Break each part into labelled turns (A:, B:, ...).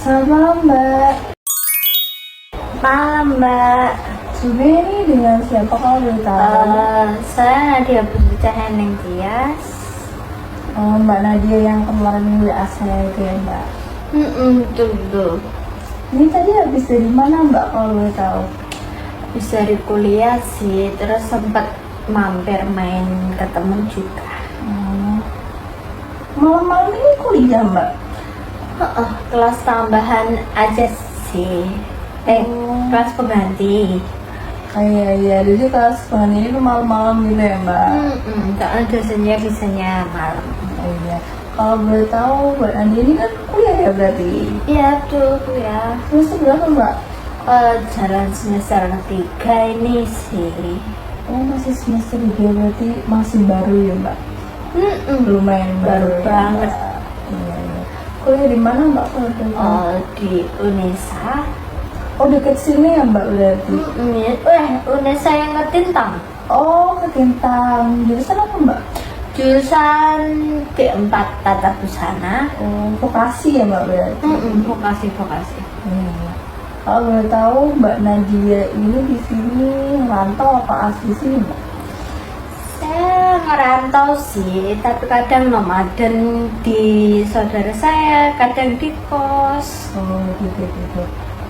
A: Selamat malam Mbak.
B: Malam Mbak.
A: Sebenarnya ini dengan siapa kalau boleh tahu?
B: Saya Nadia Putri Heneng Tias.
A: Mbak Nadia yang kemarin WA saya itu ya Mbak.
B: Betul.
A: Ini tadi habis dari mana Mbak kalau boleh tahu?
B: Habis dari kuliah sih, terus sempat mampir main ke temen juga.
A: Malam-malam ini kuliah Mbak?
B: Kelas tambahan aja sih. Kelas pengganti.
A: Iya, jadi kelas pengen ini tuh malam-malam gitu ya Mbak?
B: Soalnya dosennya bisanya malam.
A: Iya. Kalau boleh tahu Mbak Nadia ini kan kuliah ya berarti?
B: Iya betul kuliah.
A: Semester berapa Mbak?
B: Jalan semester 3 ini sih.
A: Oh masih semester 3 berarti masih baru ya Mbak? Lumayan
B: Baru
A: ya,
B: banget.
A: Mbak. Iya. Kuliah di mana Mbak kalau boleh tahu?
B: Di Unesa.
A: Oh deket sini ya Mbak berarti?
B: Unesa yang ngetintang.
A: Oh ke Tintang. Jurusan apa Mbak?
B: Jurusan D4 Tata Busana.
A: Oh vokasi ya Mbak berarti?
B: Vokasi.
A: Iya. Kalau boleh tahu Mbak Nadia ini di sini ngerantau apa asli sini Mbak?
B: Saya ngerantau sih, tapi kadang nomaden di saudara saya, kadang di kos.
A: Oh gitu.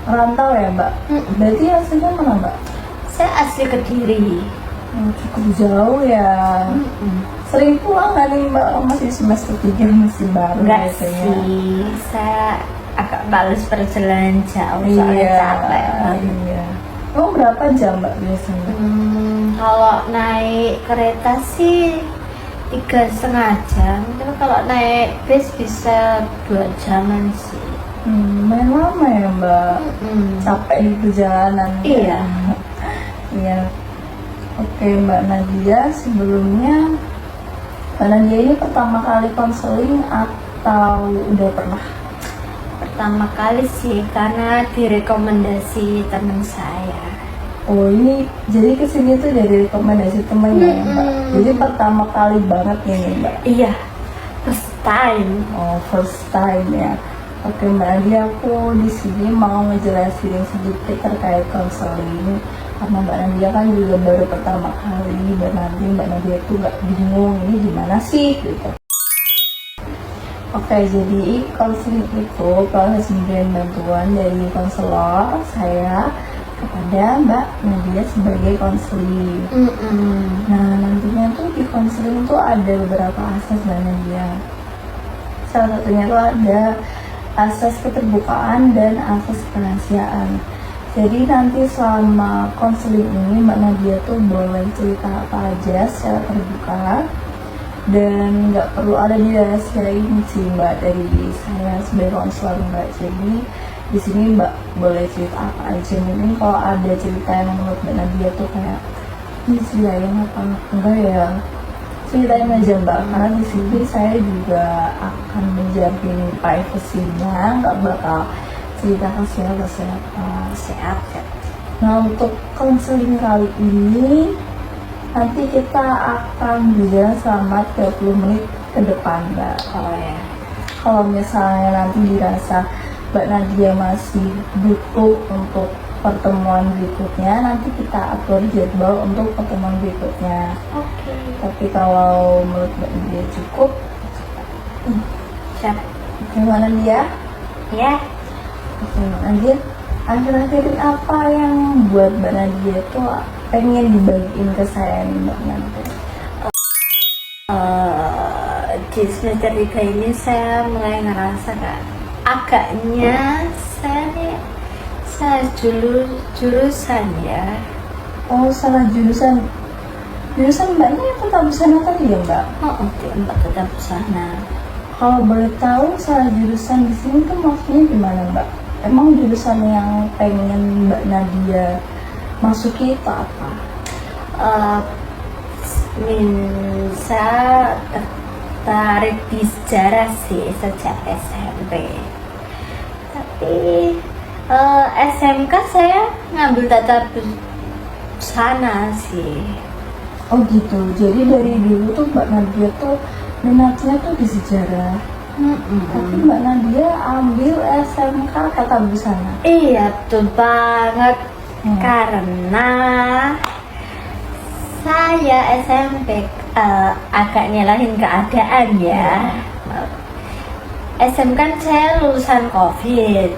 A: Ngerantau ya Mbak? Berarti aslinya mana Mbak?
B: Saya asli Kediri.
A: Cukup jauh ya. Sering pulang nggak nih Mbak? Masih semester 3 masih baru
B: Enggak
A: biasanya.
B: sih, saya agak males perjalanan jauh soalnya capek.
A: Iya. Emang berapa jam Mbak biasanya?
B: Kalau naik kereta sih 3,5 jam, tapi kalau naik bis bisa 2 jaman sih.
A: Main lama ya Mbak? Capek di perjalanan.
B: Iya.
A: Iya. Oke Mbak Nadia, sebelumnya Mbak Nadia ini pertama kali konseling atau udah pernah?
B: Pertama kali sih karena direkomendasi teman saya.
A: Oh ini jadi kesini tuh dari rekomendasi temennya ya Mbak? Jadi pertama kali banget ini Mbak?
B: Iya, first time.
A: Oh first time ya. Oke Mbak Nadia, aku di sini mau ngejelasin sedikit terkait konseling karena Mbak Nadia kan juga baru pertama kali dan nanti Mbak Nadia tuh gak bingung ini gimana sih gitu. Oke, jadi konseling itu proses pemberian bantuan dari konselor saya kepada Mbak Nadia sebagai konseling. Nah nantinya tuh di konseling tuh ada beberapa asas Mbak Nadia. Salah satunya tuh ada asas keterbukaan dan asas kerahasiaan. Jadi nanti selama konseling ini Mbak Nadia tuh boleh cerita apa aja secara terbuka dan nggak perlu ada dirahasiain sih Mbak dari saya sebagai konselor Mbak. Jadi di sini Mbak boleh cerita apa aja. Mungkin kalau ada cerita yang menurut Mbak Nadia tuh kayak ini ceritain apa enggak ya, ceritain aja Mbak, karena di sini saya juga akan menjamin privasinya, nggak bakal cerita ke siapa.
B: Sehat.
A: Nah untuk konseling kali ini nanti kita akan berjalan selama 30 menit ke depan Mbak. Kalau misalnya nanti dirasa Mbak Nadia masih butuh untuk pertemuan berikutnya, nanti kita atur jadwal untuk pertemuan berikutnya.
B: Oke.
A: Tapi kalau menurut Mbak Nadia cukup,
B: Siap.
A: gimana dia?
B: Ya.
A: Oke Mbak Nadia, akhir-akhir ini apa yang buat Mbak Nadia tuh pengen dibagiin ke saya nih Mbak Nadia?
B: Di semester 3 ini saya mulai ngerasa agaknya saya dulu jurusan ya.
A: Oh salah jurusan. Jurusan Mbaknya yang tata busana tadi ya Mbak?
B: D4 Tata Busana.
A: Kalau boleh tahu salah jurusan di sini tuh maksudnya gimana Mbak? Emang jurusan yang pengen Mbak Nadia masuki itu apa?
B: Saya tertarik di sejarah sih sejak SMP. Tapi SMK saya ngambil tata busana sih.
A: Oh gitu, jadi dari dulu tuh Mbak Nadia tuh minatnya tuh di sejarah. Tapi Mbak Nadia ambil SMK Tata Busana.
B: Iya betul banget. Karena saya SMP agak nyalahin keadaan ya. SMK kan saya lulusan COVID,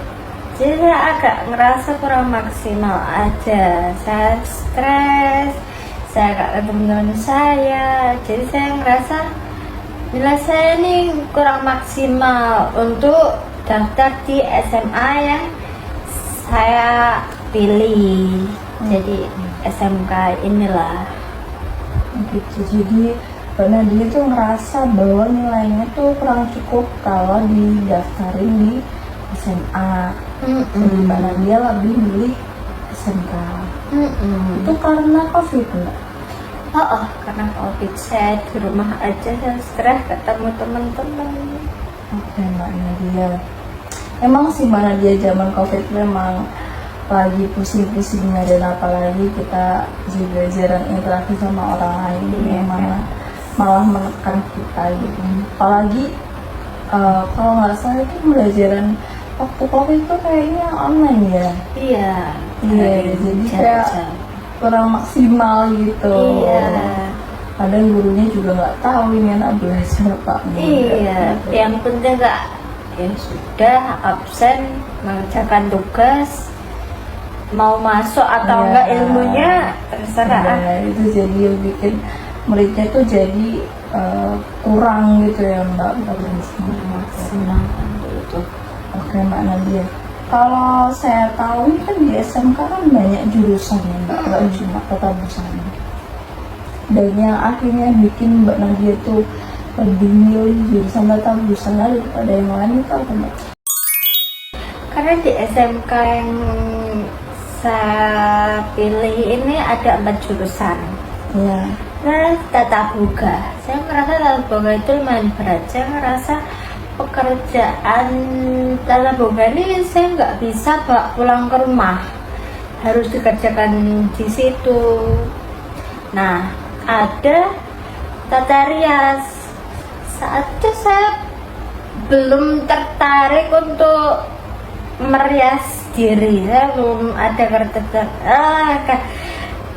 B: jadi saya agak ngerasa kurang maksimal aja. Saya stres, saya gak ketemu teman saya, jadi saya ngerasa nilai saya ini kurang maksimal untuk daftar di SMA yang saya pilih. Jadi SMK inilah
A: Gitu. Jadi Mbak Nadia tuh ngerasa bahwa nilainya tuh kurang cukup kalau didaftarin di SMA. Jadi Mbak Nadia lebih milih SMK. Itu karena COVID nggak?
B: Karena COVID saya di rumah aja, saya stres ketemu teman-teman.
A: Oke Mbak Nadia. Emang sih Mbak Nadia zaman COVID memang lagi pusing-pusingnya, dan apalagi kita juga jarang interaksi sama orang lain, yang malah menekan kita gitu. Apalagi kalau nggak salah itu pembelajaran waktu COVID itu kayaknya online ya.
B: Iya,
A: Jadi kayak kurang maksimal gitu. Kadang gurunya juga nggak tahu ini anak belajar apa enggak.
B: Iya, yang penting nggak ya sudah absen mengerjakan tugas, mau masuk atau enggak ilmunya terserah.
A: Itu jadi bikin muridnya tuh jadi kurang gitu ya Mbak.
B: Maksimal itu.
A: Oke Mbak Nadia, kalau saya tahu ini kan di SMK kan banyak jurusan ya Mbak, nggak cuma Tata Busana. Dan yang akhirnya bikin Mbak Nadia tuh lebih milih jurusan Tata Busana daripada yang lain itu apa Mbak?
B: Karena di SMK yang saya pilih ini ada 4 jurusan.
A: Ya.
B: Nah, tata boga. Saya ngerasa tata boga itu lumayan berat. Saya ngerasa pekerjaan tata boga ini saya nggak bisa bawa pulang ke rumah. Harus dikerjakan di situ. Nah, ada tata rias. Saat itu saya belum tertarik untuk merias diri, saya belum ada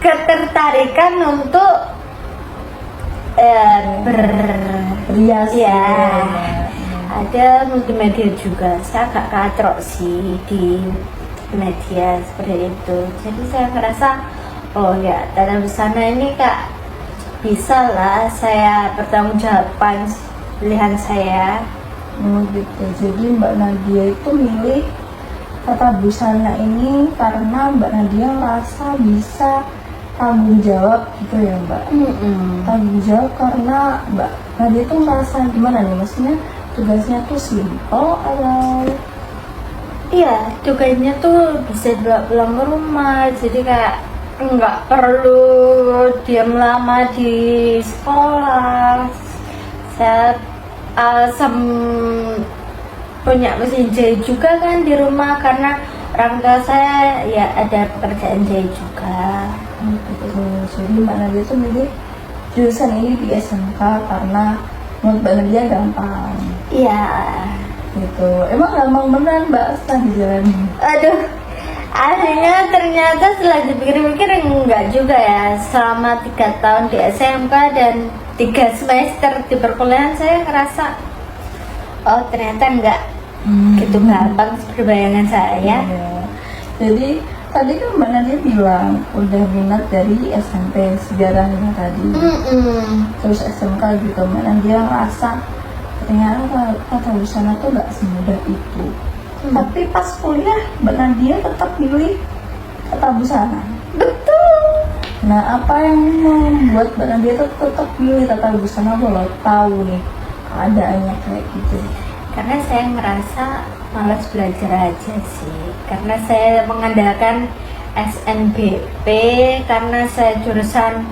B: ketertarikan untuk
A: Rias
B: ya. Ada multimedia juga, saya agak katrok sih di media seperti itu. Jadi saya ngerasa oh ya, tata busana ini Kak bisa lah saya bertanggungjawabkan pilihan saya.
A: Gitu. Jadi Mbak Nadia itu milih Tata Busana ini karena Mbak Nadia merasa bisa tanggung jawab gitu ya Mbak. Tanggung jawab karena Mbak Nadia tuh merasa gimana nih, maksudnya tugasnya tuh simple atau?
B: Iya, tugasnya tuh bisa dibawa pulang ke rumah, jadi kayak nggak perlu diam lama di sekolah. Saya punya mesin jahit juga kan di rumah, karena orang tua saya ya ada pekerjaan jahit juga.
A: Jadi Mbak Nadia tuh milih jurusan ini di SMK karena menurut Mbak Nadia gampang.
B: Iya.
A: Gitu. Emang gampang beneran Mbak setelah dijalani?
B: Aduh, akhirnya ternyata setelah dipikir-pikir enggak juga ya. Selama 3 tahun di SMK dan 3 semester di perkuliahan saya ngerasa oh ternyata enggak gitu gampang seperti bayangan saya.
A: Jadi tadi kan Mbak Nadia bilang udah minat dari SMP sejarahnya tadi. Terus SMK juga Mbak Nadia ngerasa ternyata tata busana tuh gak semudah itu. Tapi pas kuliah Mbak Nadia tetap pilih tata busana.
B: Betul.
A: Nah, apa yang membuat Mbak Nadia tuh tetap pilih tata busana walau tahu nih keadaannya kayak gitu?
B: Karena saya ngerasa malas belajar aja sih. Karena saya mengandalkan SNBP, karena saya jurusan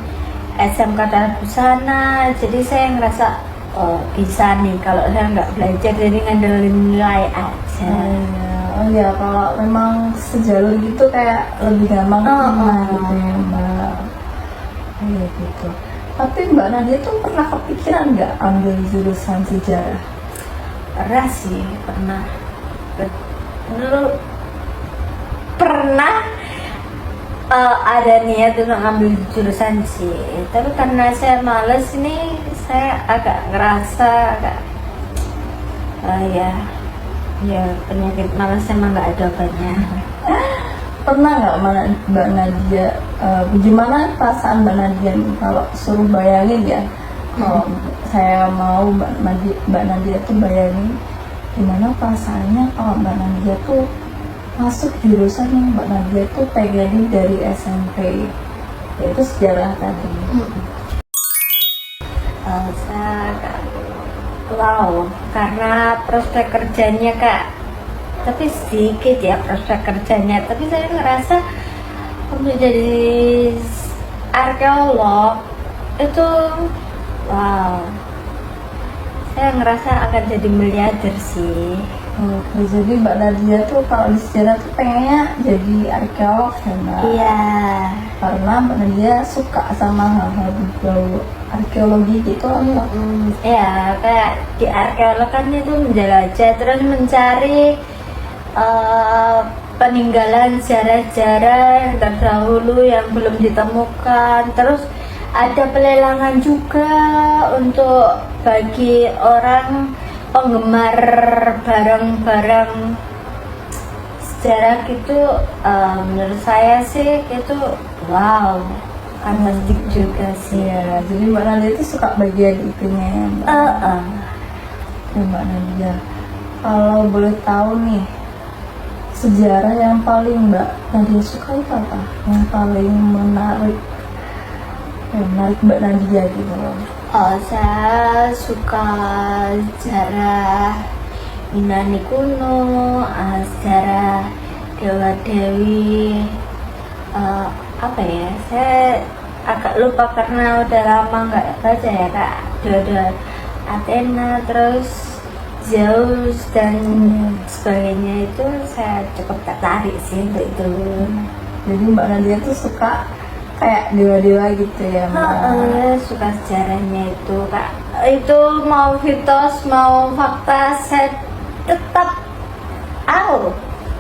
B: SMK Tata Busana. Jadi saya ngerasa oh bisa nih kalau saya nggak belajar, jadi ngandelin nilai aja.
A: Oh ya, kalau memang sejalur gitu kayak lebih gampang gitu ya Mbak. Iya gitu. Tapi Mbak Nadia tuh pernah kepikiran nggak ambil jurusan sejarah?
B: pernah sih, pernah. Dulu pernah ada niat untuk ngambil jurusan sih, tapi karena saya males ini, saya agak ngerasa agak ya penyakit malas emang nggak ada obatnya.
A: Pernah nggak Mbak Nadia, gimana perasaan Mbak Nadia nih kalau suruh bayangin ya, kalau saya mau Mbak Nadia tuh bayangin gimana perasaannya kalau Mbak Nadia tuh masuk jurusan yang Mbak Nadia tuh pengenin dari SMP, yaitu sejarah tadi.
B: Wow, karena prospek kerjanya Kak, tapi sedikit ya prospek kerjanya, tapi saya ngerasa untuk jadi arkeolog itu wow, saya ngerasa akan jadi miliarder sih.
A: Oke, jadi Mbak Nadia tuh kalau di sejarah tuh pengennya jadi arkeolog ya Mbak?
B: Iya.
A: Karena Mbak Nadia suka sama hal-hal berbau arkeologi gitu atau?
B: Ya, kayak di arkeolog kan itu menjelajah terus mencari peninggalan sejarah-sejarah terdahulu yang belum ditemukan. Terus ada pelelangan juga untuk bagi orang penggemar barang-barang sejarah gitu. Menurut saya sih itu wow, fantastik juga sih.
A: Iya, jadi Mbak Nadia itu suka bagian itunya ya Mbak? Ya, Mbak Nadia, kalau boleh tahu nih, sejarah yang paling Mbak Nadia suka itu apa? Yang paling menarik Mbak Nadia gitu loh.
B: Saya suka sejarah Yunani kuno, sejarah Dewa Dewi, apa ya? Saya agak lupa karena udah lama nggak baca ya Kak. Dewa Athena, terus Zeus dan sebagainya, itu saya cukup tertarik sih untuk itu.
A: Jadi Mbak Nadia tuh suka kayak dewa-dewa gitu ya Mbak?
B: Suka sejarahnya itu Kak. Itu mau mitos mau fakta saya tetap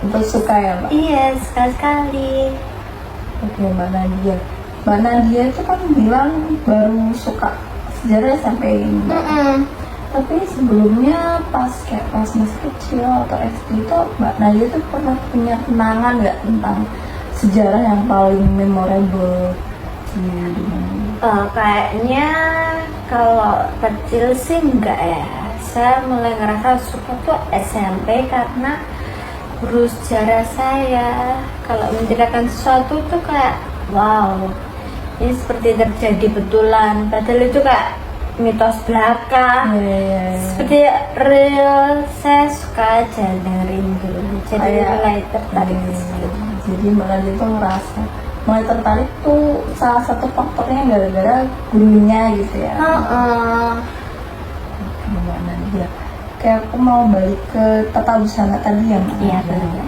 A: Untuk suka ya Mbak?
B: Iya, sekali.
A: Oke Mbak Nadia. Mbak Nadia itu kan bilang baru suka sejarah sampai ini. Tapi sebelumnya pas masih kecil atau SD itu Mbak Nadia tuh pernah punya kenangan nggak tentang sejarah yang paling memorable di dunia?
B: Kayaknya kalau kecil sih enggak ya. Saya mulai ngerasa suka tuh SMP karena guru sejarah saya kalau menceritakan sesuatu tuh kayak wow, ini seperti terjadi betulan, padahal itu kayak mitos belaka. Seperti real. Saya suka aja dengerin dulu, jadi mulai tertarik.
A: Jadi Mbak Nadia tuh ngerasa mulai tertarik tuh salah satu faktornya gara-gara gurunya gitu ya. Mbak Nadia, kayak aku mau balik ke tata busana tadi ya Mbak.
B: Iya benar.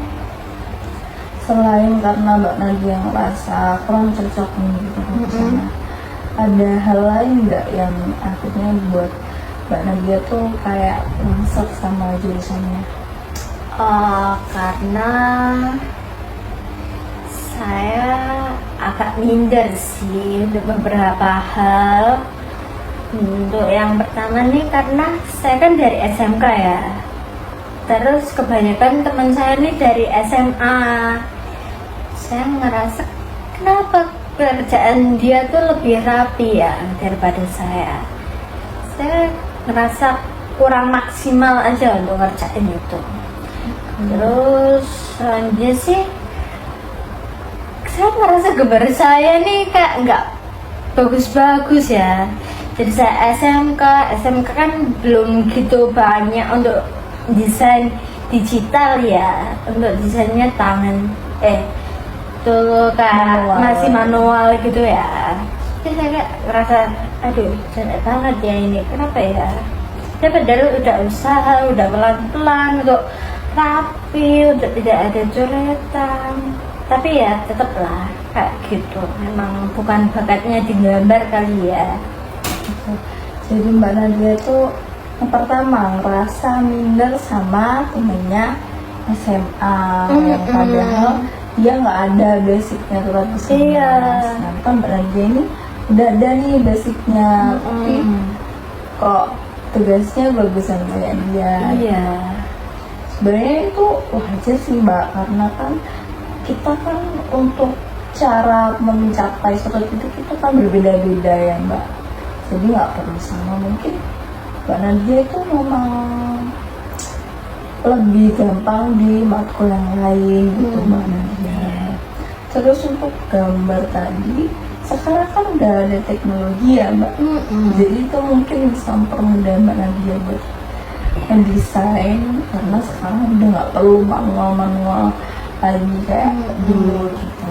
A: Selain karena Mbak Nadia ngerasa kurang cocok nih gitu busana, ada hal lain nggak yang akhirnya buat Mbak Nadia tuh kayak langsung sama jurusannya?
B: Karena saya agak minder sih untuk beberapa hal. Untuk yang pertama nih, karena saya kan dari SMK ya, terus kebanyakan teman saya nih dari SMA. Saya ngerasa kenapa kerjaan dia tuh lebih rapi ya daripada saya. Saya ngerasa kurang maksimal aja untuk ngerjain itu. Terus selanjutnya sih, saya ngerasa gambar saya nih kayak nggak bagus-bagus ya. Jadi saya SMK kan belum gitu banyak untuk desain digital ya, untuk desainnya tangan tuh kayak masih manual gitu ya. Jadi saya kayak ngerasa aduh jelek banget ya ini, kenapa ya? Saya padahal udah usaha, udah pelan-pelan untuk rapi, untuk tidak ada coretan, tapi ya tetaplah kayak gitu. Memang bukan bakatnya di gambar kali ya.
A: Jadi Mbak Nadia tuh Yang pertama, ngerasa minder sama temennya SMA yang padahal dia nggak ada basicnya tuh bahasa Inggris. Nah kan Mbak Nadia ini udah ada nih basicnya, tapi kok tugasnya bagusan kayak dia.
B: Iya.
A: Sebenarnya itu wajar sih Mbak, karena kan kita kan untuk cara mencapai suatu titik itu kan berbeda-beda ya Mbak. Jadi nggak perlu sama, mungkin Mbak Nadia itu memang lebih gampang di matkul yang lain gitu Mbak Nadia. Terus untuk gambar tadi, sekarang kan udah ada teknologi ya Mbak. Jadi itu mungkin bisa mempermudah Mbak Nadia buat mendesain, karena sekarang udah nggak perlu manual-manual lagi kayak dulu gitu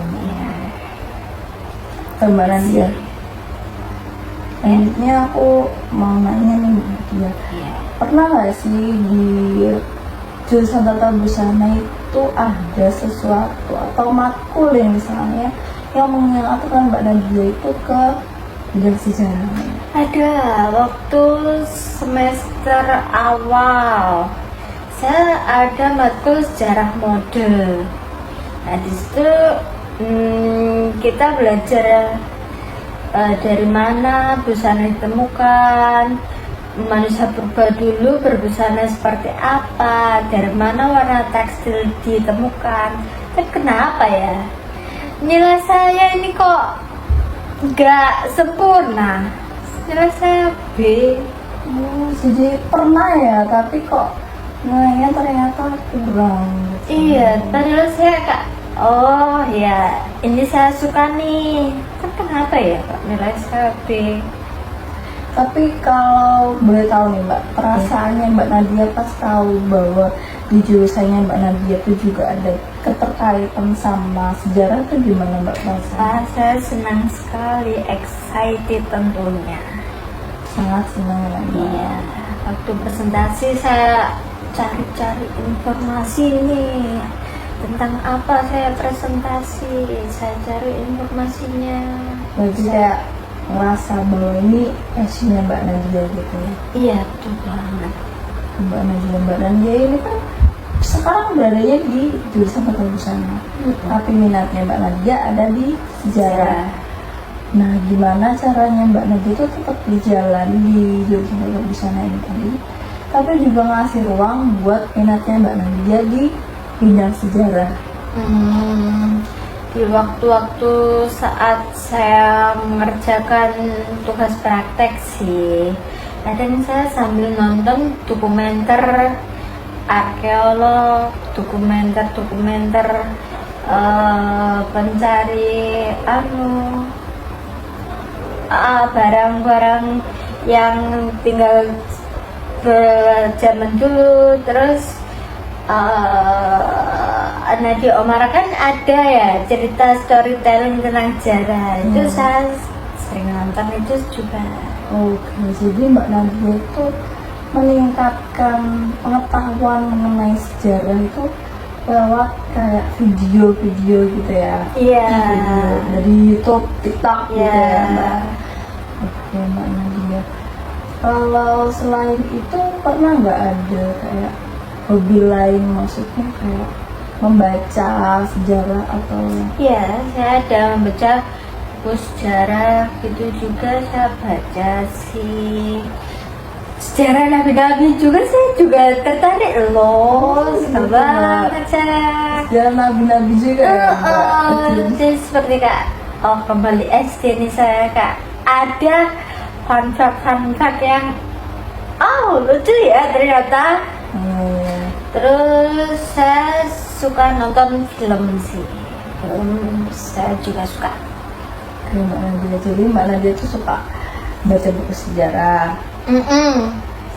A: Mbak Nadia. Selanjutnya aku mau nanya nih Mbak Nadia, pernah nggak sih di jurusan tata busana itu ada sesuatu atau matkul yang misalnya yang mengingatkan Mbak Nadia itu ke bidang sejarah?
B: Ada, waktu semester awal saya ada matkul sejarah mode. Nah di situ kita belajar dari mana busana ditemukan, manusia purba dulu berbusana seperti apa, dari mana warna tekstil ditemukan. Tapi kenapa ya nilai saya ini kok nggak sempurna? Nilai saya B.
A: Jadi pernah ya, tapi kok nilainya ternyata kurang.
B: Iya, padahal saya kak, oh ya ini saya suka nih. Kan kenapa ya kok nilai saya B?
A: Tapi kalau boleh tahu nih Mbak, perasaannya Mbak Nadia pas tahu bahwa di jurusannya Mbak Nadia itu juga ada keterkaitan sama sejarah, itu gimana Mbak perasaannya?
B: Saya senang sekali, excited tentunya.
A: Sangat senang ya Mbak.
B: Iya, waktu presentasi saya cari-cari informasi nih tentang apa saya presentasi, saya cari informasinya.
A: Berarti saya ngerasa bahwa ini passionnya Mbak Nadia gitu ya.
B: Iya betul banget.
A: Mbak Nadia ini kan sekarang beradanya di jurusan tata busana, tapi minatnya Mbak Nadia ada di sejarah. Nah gimana caranya Mbak Nadia itu tetap berjalan di jurusan tata busana ini tadi, tapi juga ngasih ruang buat minatnya Mbak Nadia di bidang sejarah?
B: Di waktu-waktu saat saya mengerjakan tugas praktek sih, kadang saya sambil nonton dokumenter arkeolog, dokumenter pencari barang-barang yang tinggal zaman dulu. Terus Nadia Oomara kan ada ya cerita storytelling tentang sejarah. Itu saya sering nonton itu juga.
A: Oke, jadi Mbak Nadia itu meningkatkan pengetahuan mengenai sejarah itu lewat kayak video-video gitu ya.
B: Iya.
A: Video dari YouTube, TikTok gitu ya Mbak. Oke Mbak Nadia, kalau selain itu pernah nggak ada kayak hobi lain, maksudnya kayak membaca sejarah atau?
B: Iya, saya ada membaca buku sejarah gitu juga, saya baca sih. Sejarah nabi-nabi juga saya juga tertarik loh, suka banget saya.
A: Sejarah nabi-nabi juga ya Mbak?
B: Jadi seperti kak, kembali SD nih saya kak, ada fun fact yang lucu ya ternyata. Terus saya suka nonton film sih, film saya juga suka.
A: Oke Mbak Nadia, jadi Mbak Nadia tuh suka baca buku sejarah.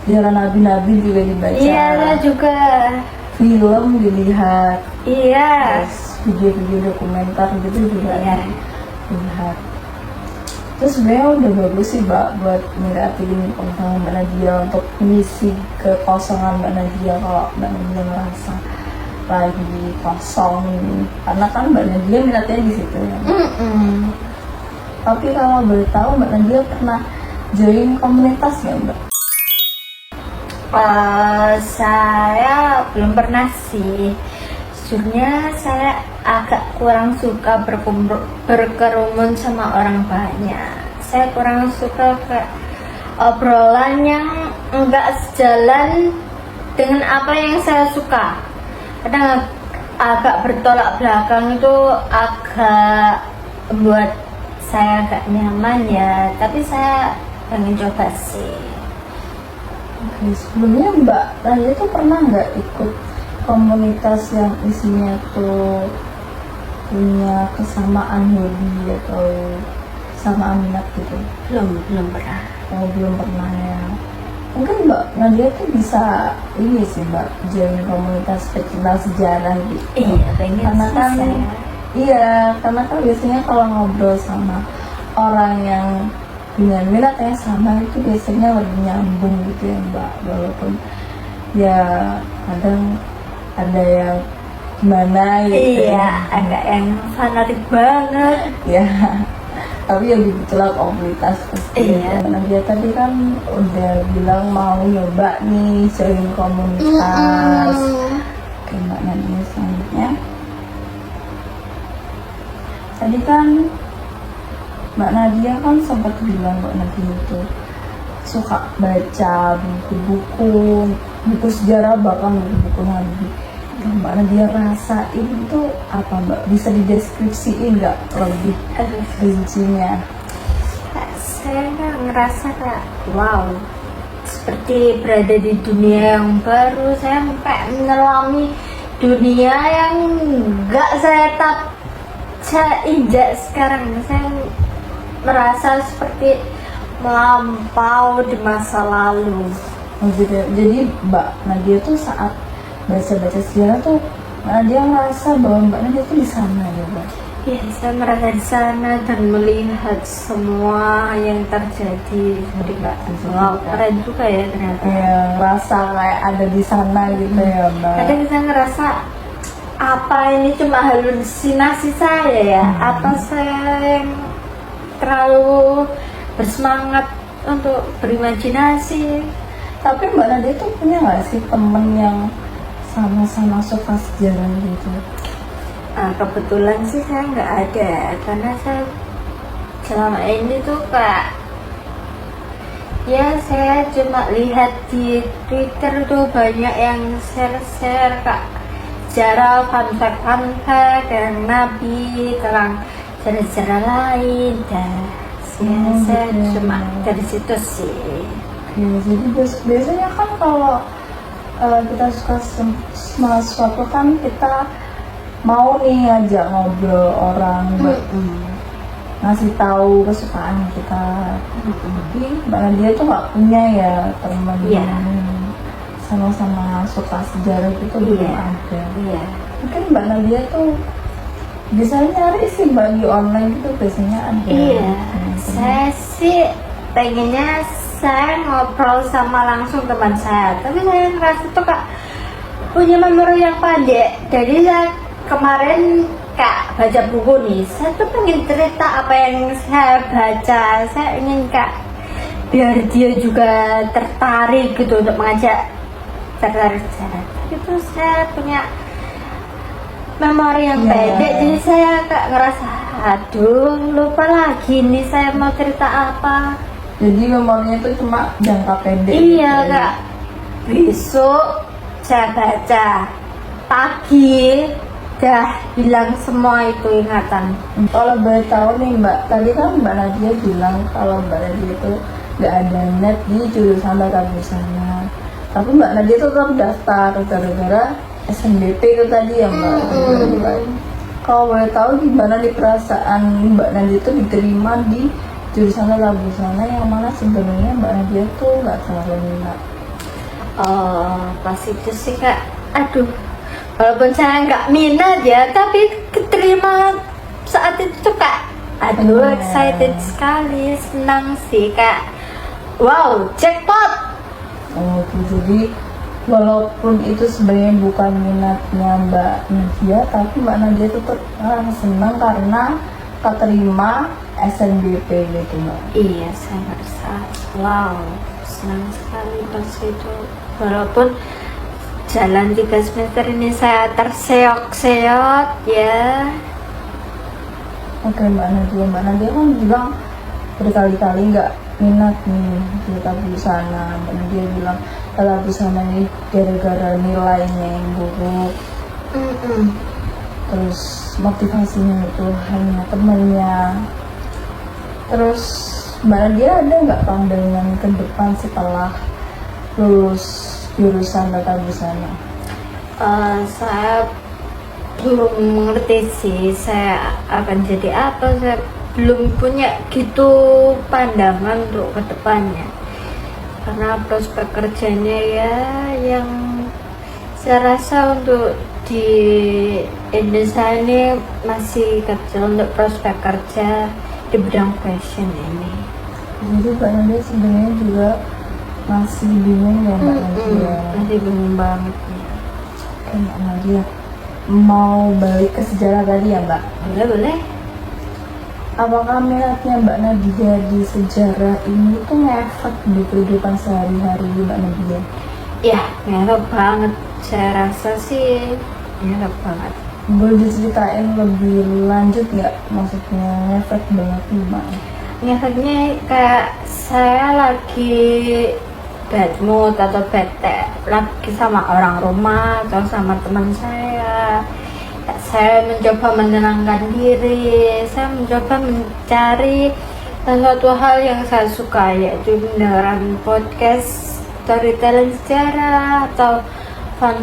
A: Sejarah nabi-nabi juga dibaca.
B: Iya, saya juga.
A: Film dilihat.
B: Iya.
A: Terus video-video dokumenter gitu juga dilihat. Terus sebenarnya udah bagus sih Mbak buat ngeliatin pengetahuan Mbak Nadia untuk mengisi kekosongan Mbak Nadia kalau Mbak Nadia merasa lagi kosong, karena kan Mbak Nadia minatnya di situ ya. Tapi kalau boleh tahu Mbak Nadia pernah join komunitas ya Mbak?
B: Saya belum pernah sih. Sejujurnya saya agak kurang suka berkerumun sama orang banyak. Saya kurang suka ke obrolan yang enggak sejalan dengan apa yang saya suka. Kadang agak bertolak belakang itu agak membuat saya agak nyaman ya. Tapi saya pengen coba sih.
A: Oke, sebelumnya Mbak Nadia tuh pernah nggak ikut komunitas yang isinya tuh punya kesamaan hobi atau kesamaan minat gitu?
B: Belum pernah.
A: Oh, belum pernah ya. Mungkin Mbak Nadia tuh bisa ini sih Mbak, join komunitas pecinta sejarah gitu.
B: Iya, pengen
A: Karena
B: sih
A: kan
B: saya.
A: iya, karena kan biasanya kalau ngobrol sama orang yang dengan minat yang sama itu biasanya lebih nyambung gitu ya Mbak, walaupun ya kadang ada yang gimana gitu
B: Iya, agak yang fanatik banget.
A: ya, tapi yang begitulah komunitas pasti.
B: Iya.
A: Nah, dia tadi kan udah bilang mau nyoba nih join komunitas. Oke Mbak Nadia, selanjutnya tadi kan Mbak Nadia kan sempat bilang Mbak Nadia itu suka baca buku sejarah, bahkan buku Nabi. Yang Mbak Nadia rasain itu apa Mbak? Bisa dideskripsiin nggak lebih rincinya?
B: Saya ngerasa kayak wow, seperti berada di dunia yang baru. Saya kayak menyelami dunia yang nggak saya injak sekarang. Saya merasa seperti melampau di masa lalu.
A: Oh, gitu ya. Jadi Mbak Nadia tuh saat baca-baca sejarah tuh Mbak Nadia merasa bahwa Mbak Nadia tuh di sana ya Mbak.
B: Ya, saya merasa di sana dan melihat semua yang terjadi. Seperti Mbak, wow, keren juga ya ternyata.
A: Ya, rasa kayak ada di sana gitu ya Mbak.
B: Kadang saya ngerasa apa ini cuma halusinasi saya ya? Apa saya yang terlalu bersemangat untuk berimajinasi?
A: Tapi Mbak Nadia tuh punya nggak sih temen yang sama-sama suka sejarah gitu?
B: Kebetulan sih saya nggak ada, karena saya selama ini tuh kayak ya saya cuma lihat di Twitter tuh banyak yang share kak sejarah, fun fact yang Nabi, tentang sejarah lain dan saya
A: gitu.
B: cuma dari situ sih.
A: Ya, jadi biasanya kan kalau kita suka sama sesuatu kan kita mau nih ngajak ngobrol orang buat ngasih tahu kesukaan kita. Tapi Mbak Nadia tuh nggak punya ya teman yang sama-sama suka sejarah gitu, belum ada.
B: Iya.
A: Mungkin Mbak Nadia tuh bisa nyari sih Mbak di online gitu, biasanya ada.
B: Iya. Saya sih pengennya saya ngobrol sama langsung teman saya, tapi saya ngerasa tuh kak punya memori yang pendek. Jadi saya kemarin kak baca buku nih, saya tuh pengen cerita apa yang saya baca. Saya ingin kak biar dia juga tertarik gitu untuk tertarik sejarah. Tapi tuh saya punya memori yang pendek, jadi saya kak ngerasa aduh lupa lagi nih saya mau cerita apa.
A: Jadi memorinya tuh cuma jangka pendek.
B: Iya
A: gitu.
B: kak, besok saya baca, pagi dah hilang semua itu ingatan.
A: Kalau boleh tahu nih Mbak, tadi kan Mbak Nadia bilang kalau Mbak Nadia itu nggak ada net di jurusan tata busana, tapi Mbak Nadia tuh tetap daftar gara-gara SNBP itu tadi ya Mbak. Kalau boleh tahu gimana di perasaan Mbak Nadia itu diterima di jurusan tata busana yang mana sebenarnya Mbak Nadia tuh nggak terlalu minat?
B: Pas itu sih kak, aduh, walaupun saya nggak minat ya, tapi keterima saat itu tuh kak, aduh excited sekali, senang sih kak. Wow, jackpot.
A: Oh, jadi walaupun itu sebenarnya bukan minatnya Mbak Nadia, tapi Mbak Nadia tetap senang karena keterima SNBP gitu Mbak.
B: Iya, saya merasa wow, senang sekali pas itu. walaupun jalan 3 semester ini saya terseok-seok ya.
A: Oke Mbak Nadia kan bilang berkali-kali nggak minat nih di tata busana. Mbak Nadia bilang tata busana ini gara-gara nilainya yang buruk. Terus motivasinya itu hanya temennya. Terus Mbak Nadia ada nggak pandangan ke depan setelah lulus jurusan tata busana?
B: Saya belum mengerti sih saya akan jadi apa. Saya belum punya gitu pandangan untuk kedepannya, karena prospek kerjanya ya yang saya rasa untuk di Indonesia ini masih kecil untuk prospek kerja di bidang fashion ini.
A: Jadi Mbak Nadia sebenarnya juga masih bingung ya Mbak Nadia.
B: Masih bingung banget nih.
A: Oke Mbak Nadia, mau balik ke sejarah tadi ya Mbak?
B: Boleh.
A: Apakah minatnya Mbak Nadia di sejarah ini tuh ngefek di kehidupan sehari-hari Mbak Nadia?
B: Ya, ngefek banget. Saya rasa sih ngefek banget.
A: Boleh diceritain lebih lanjut nggak? Maksudnya ngefek banget gimana?
B: Ngefeknya kayak saya lagi bad mood atau bete lagi sama orang rumah atau sama teman saya mencoba menenangkan diri, saya mencoba mencari sesuatu hal yang saya suka, yaitu mendengarkan podcast storytelling sejarah atau fun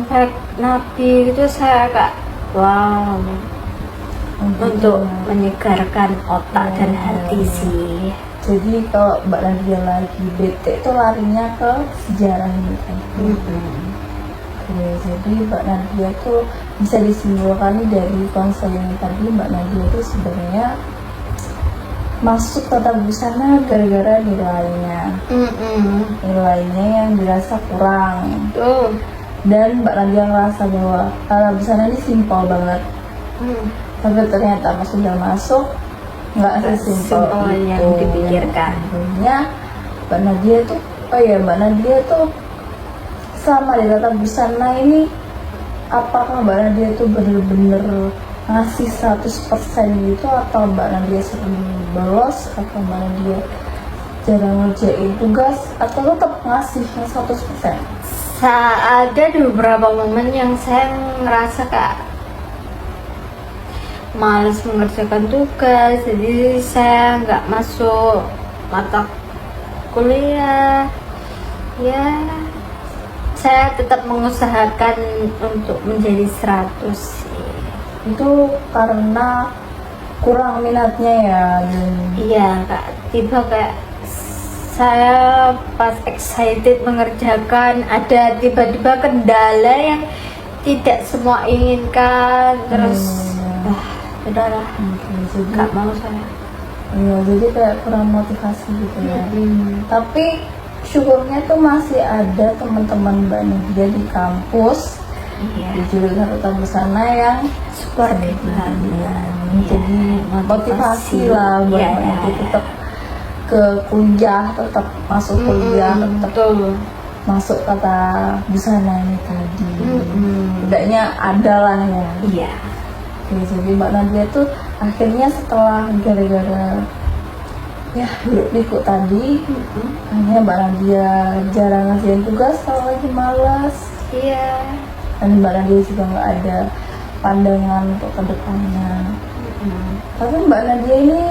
B: fact Nabi. Itu saya agak wow untuk menyegarkan otak dan hati sih.
A: Jadi kalau Mbak Nadia lagi bete itu larinya ke sejarah ini kan? Oke, jadi Mbak Nadia tuh bisa disimpulkan dari konseling tadi, Mbak Nadia tuh sebenarnya masuk tata busana gara-gara nilainya. Nilainya yang dirasa kurang. Dan Mbak Nadia ngerasa bahwa tata busana ini simpel banget. Tapi ternyata pas sudah masuk nggak sesimpel
B: yang
A: itu
B: dipikirkan.
A: Akhirnya Mbak Nadia tuh selama di tata busana ini, apakah Mbak Nadia tuh bener-bener ngasih 100% gitu, atau Mbak Nadia sering bolos, atau Mbak Nadia jarang ngerjain tugas, atau tetap ngasih 100%?
B: Ada beberapa momen yang saya ngerasa kayak malas mengerjakan tugas, jadi saya nggak masuk mata kuliah. Ya, saya tetap mengusahakan untuk menjadi 100 sih.
A: Itu karena kurang minatnya ya?
B: Iya, Kak. Tiba kayak saya pas excited mengerjakan, ada tiba-tiba kendala yang tidak semua inginkan, terus udahlah,
A: jadi
B: nggak mau saya.
A: Iya, jadi kayak kurang motivasi gitu ya. Tapi syukurnya tuh masih ada teman-teman Mbak Nadia di kampus, di jurusan tata busana yang
B: support
A: jadi motivasi lah buat Mbak Nadia tetap ke kuliah, tetap masuk kuliah, tetap masuk tata busana ini tadi. Bedanya ada lah ya.
B: Iya.
A: Oke, jadi Mbak Nadia tuh akhirnya setelah gara-gara ya hiruk pikuk tadi, akhirnya Mbak Nadia jarang ngerjain tugas kalau lagi malas.
B: Iya.
A: Dan Mbak Nadia juga nggak ada pandangan untuk kedepannya. Tapi Mbak Nadia ini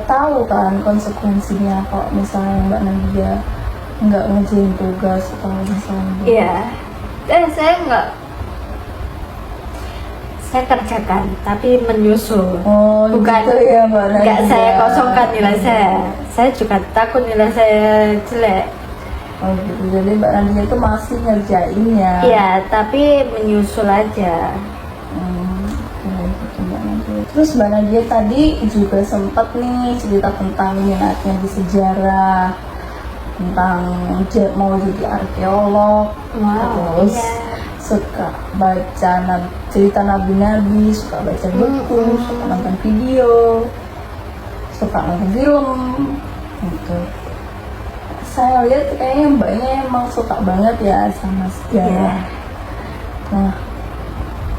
A: tahu kan konsekuensinya kalau misalnya Mbak Nadia nggak ngerjain tugas atau misalnya.
B: Iya. Saya kerjakan tapi menyusul. Bukan
A: gitu ya Mbak Nadia.
B: Nggak saya kosongkan nilai saya juga takut nilai saya jelek.
A: Gitu. Jadi Mbak Nadia itu masih ngerjainnya.
B: Iya, tapi menyusul aja.
A: Gitu Mbak Nadia. Terus Mbak Nadia tadi juga sempat nih cerita tentang minatnya di sejarah, tentang mau jadi arkeolog. Terus suka baca cerita nabi-nabi, suka baca buku, suka nonton video, suka nonton film gitu. saya lihat kayaknya mbaknya emang suka banget ya sama sejarah. Nah,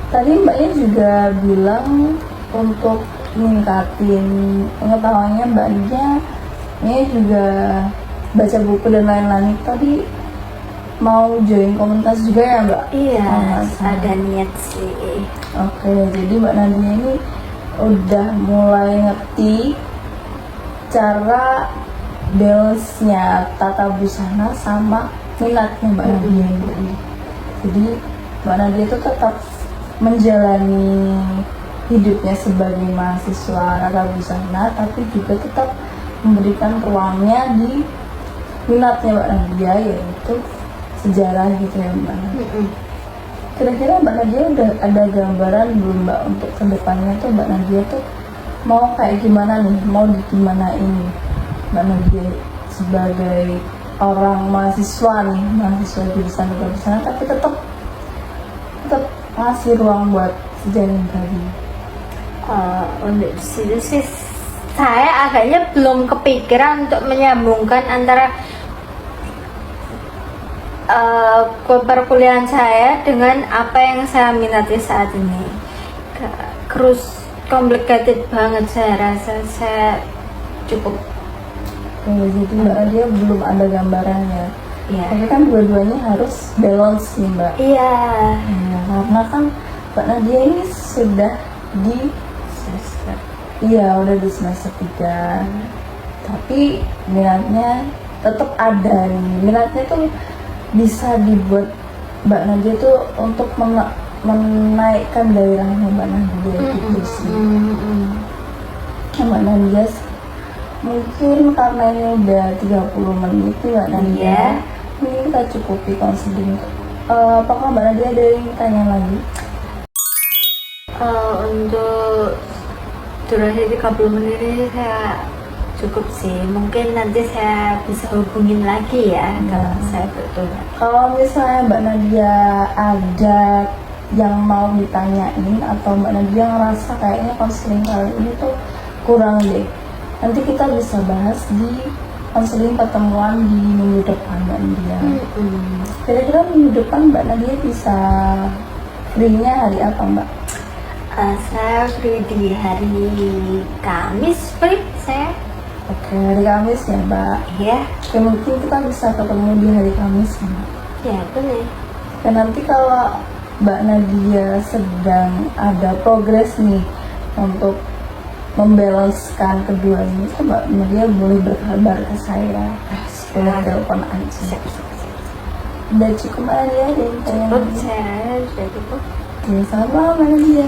A: tadi mbaknya juga bilang untuk meningkatin pengetahuannya mbaknya, ini juga baca buku dan lain-lain. Tadi mau join komunitas juga ya mbak?
B: Iya,
A: Sama.
B: ada niat sih.
A: Oke, jadi mbak Nadia ini udah mulai ngerti cara balance-nya tata busana sama minatnya mbak Nadia ini. Jadi mbak Nadia itu tetap menjalani hidupnya sebagai mahasiswa tata busana, tapi juga tetap memberikan ruangnya di minatnya mbak Nadia, yaitu sejarah gitu ya mbak. Kira-kira mbak Nadia udah ada gambaran belum mbak untuk kedepannya tuh mbak Nadia tuh mau kayak gimana nih, mau gimana ini mbak Nadia sebagai orang mahasiswa nih, mahasiswa jurusan tata busana, tapi tetap ngasih ruang buat sejarah tadi.
B: Untuk di situ sih saya agaknya belum kepikiran untuk menyambungkan antara perkuliahan saya dengan apa yang saya minati saat ini. Complicated banget, saya rasa saya cukup.
A: Jadi mbak Nadia belum ada gambarannya.
B: Iya.
A: Tapi kan dua-duanya harus balance nih mbak.
B: Iya.
A: Nah, karena kan mbak Nadia ini sudah di
B: Semester.
A: iya udah di semester 3, tapi minatnya tetap ada nih. Minatnya tuh bisa dibuat mbak Nadia tuh untuk menaikkan daerahnya mbak Nadia gitu sih. Mbak Nadia mungkin karena ini udah 30 menit nih mbak Nadia, ini kita cukupi konseling. Apakah mbak Nadia ada yang tanya lagi?
B: Untuk durasi 30 menit ini saya cukup sih. Mungkin nanti saya bisa hubungin lagi ya kalau saya butuh.
A: Kalau misalnya mbak Nadia ada yang mau ditanyain atau mbak Nadia ngerasa kayaknya konseling kali ini tuh kurang deh, nanti kita bisa bahas di konseling pertemuan di minggu depan mbak Nadia. Kira-kira minggu depan mbak Nadia bisa free-nya hari apa mbak?
B: Saya free di hari Kamis, free saya.
A: Oke, hari Kamis ya mbak.
B: Ya,
A: Oke, mungkin kita bisa ketemu di hari Kamis ya mbak.
B: ya boleh.
A: Dan nanti kalau mbak Nadia sedang ada progres nih untuk membalancekan keduanya, itu mbak Nadia boleh berkabar ke saya. Boleh telepon aja. Udah cukup mbak Nadia, ada yang tanya
B: Cukup,
A: lagi?
B: saya sudah cukup.
A: Oke, selamat malam mbak Nadia.